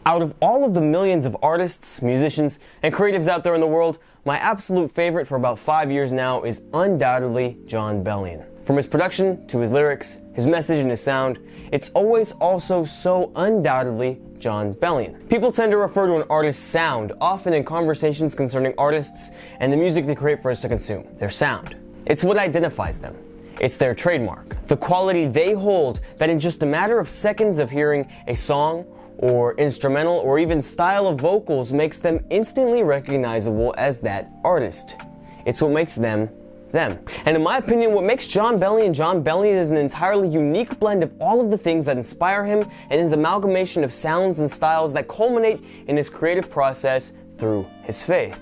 Out of all of the millions of artists, musicians, and creatives out there in the world, my absolute favorite for about 5 years now is undoubtedly Jon Bellion. From his production to his lyrics, his message and his sound, it's always also so undoubtedly Jon Bellion. People tend to refer to an artist's sound, often in conversations concerning artists and the music they create for us to consume. Their sound. It's what identifies them. It's their trademark. The quality they hold that in just a matter of seconds of hearing a song or instrumental or even style of vocals makes them instantly recognizable as that artist. It's what makes them them. And in my opinion, what makes Jon Bellion is an entirely unique blend of all of the things that inspire him and his amalgamation of sounds and styles that culminate in his creative process through his faith.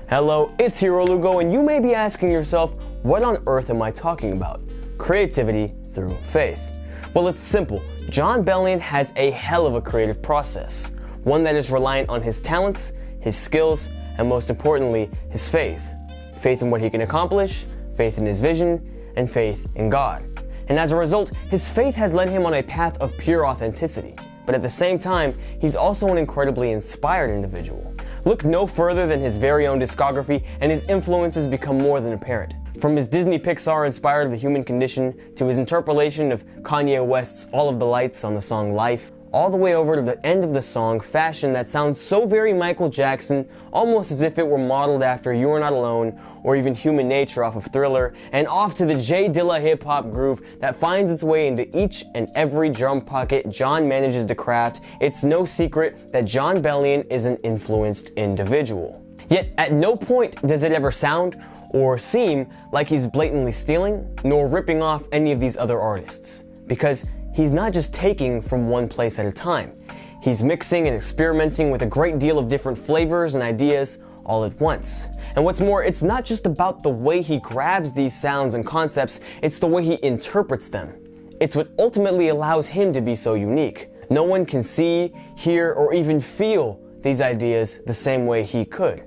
Hello, it's Hero Lugo, and you may be asking yourself, what on earth am I talking about? Creativity through faith. Well, it's simple. Jon Bellion has a hell of a creative process. One that is reliant on his talents, his skills, and most importantly, his faith. Faith in what he can accomplish, faith in his vision, and faith in God. And as a result, his faith has led him on a path of pure authenticity. But at the same time, he's also an incredibly inspired individual. Look no further than his very own discography, and his influences become more than apparent. From his Disney Pixar-inspired The Human Condition, to his interpolation of Kanye West's All of the Lights on the song Life, all the way over to the end of the song, Fashion, that sounds so very Michael Jackson, almost as if it were modeled after You're Not Alone, or even Human Nature off of Thriller, and off to the J Dilla hip-hop groove that finds its way into each and every drum pocket Jon manages to craft. It's no secret that Jon Bellion is an influenced individual. Yet at no point does it ever sound or seem like he's blatantly stealing, nor ripping off any of these other artists. Because he's not just taking from one place at a time. He's mixing and experimenting with a great deal of different flavors and ideas all at once. And what's more, it's not just about the way he grabs these sounds and concepts, it's the way he interprets them. It's what ultimately allows him to be so unique. No one can see, hear, or even feel these ideas the same way he could.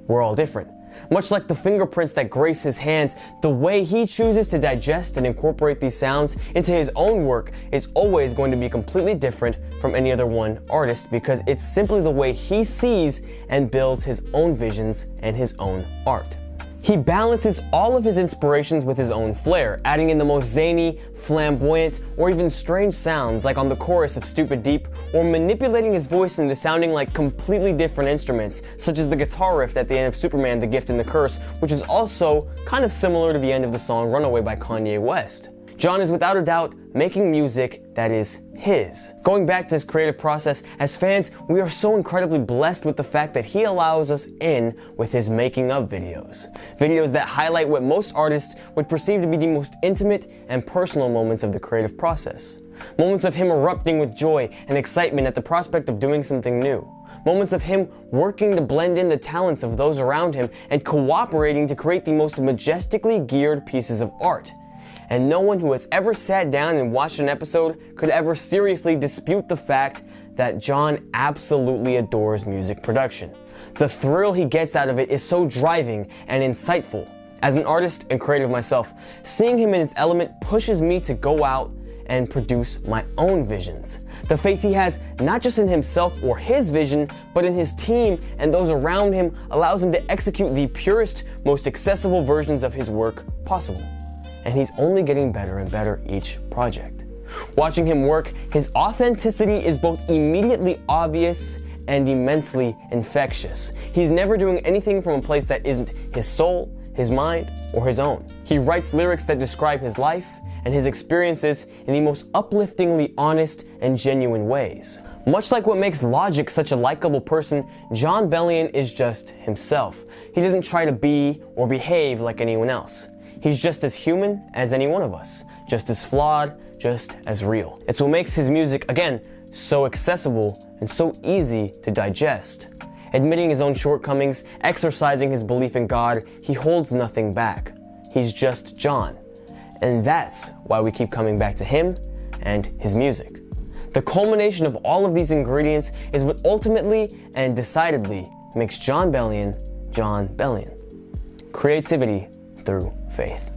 We're all different. Much like the fingerprints that grace his hands, the way he chooses to digest and incorporate these sounds into his own work is always going to be completely different from any other one artist, because it's simply the way he sees and builds his own visions and his own art. He balances all of his inspirations with his own flair, adding in the most zany, flamboyant, or even strange sounds like on the chorus of Stupid Deep, or manipulating his voice into sounding like completely different instruments, such as the guitar riff at the end of Superman, The Gift and the Curse, which is also kind of similar to the end of the song Runaway by Kanye West. Jon is without a doubt making music that is his. Going back to his creative process, as fans, we are so incredibly blessed with the fact that he allows us in with his making of videos. Videos that highlight what most artists would perceive to be the most intimate and personal moments of the creative process. Moments of him erupting with joy and excitement at the prospect of doing something new. Moments of him working to blend in the talents of those around him and cooperating to create the most majestically geared pieces of art. And no one who has ever sat down and watched an episode could ever seriously dispute the fact that Jon absolutely adores music production. The thrill he gets out of it is so driving and insightful. As an artist and creative myself, seeing him in his element pushes me to go out and produce my own visions. The faith he has not just in himself or his vision, but in his team and those around him allows him to execute the purest, most accessible versions of his work possible. And he's only getting better and better each project. Watching him work, his authenticity is both immediately obvious and immensely infectious. He's never doing anything from a place that isn't his soul, his mind, or his own. He writes lyrics that describe his life and his experiences in the most upliftingly honest and genuine ways. Much like what makes Logic such a likable person, Jon Bellion is just himself. He doesn't try to be or behave like anyone else. He's just as human as any one of us, just as flawed, just as real. It's what makes his music, again, so accessible and so easy to digest. Admitting his own shortcomings, exercising his belief in God, he holds nothing back. He's just Jon. And that's why we keep coming back to him and his music. The culmination of all of these ingredients is what ultimately and decidedly makes Jon Bellion, Jon Bellion. Creativity through faith.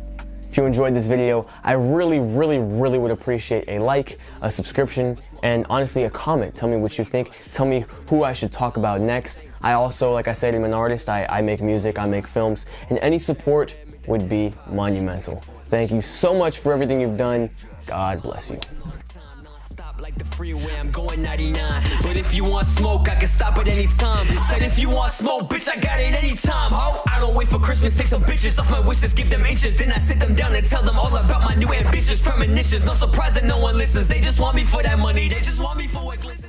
If If you enjoyed this video, I really would appreciate a like, a subscription, and honestly a comment. Tell me what you think. Tell me who I should talk about next. I also, like I said, am an artist. I make music, I make films, and any support would be monumental. Thank you so much for everything you've done. God bless you. Like the freeway, I'm going 99. But if you want smoke, I can stop at any time. Said if you want smoke, bitch, I got it anytime. Ho, I don't wait for Christmas, take some bitches off my wishes, give them inches. Then I sit them down and tell them all about my new ambitions, premonitions. No surprise that no one listens. They just want me for that money, they just want me for what glistens.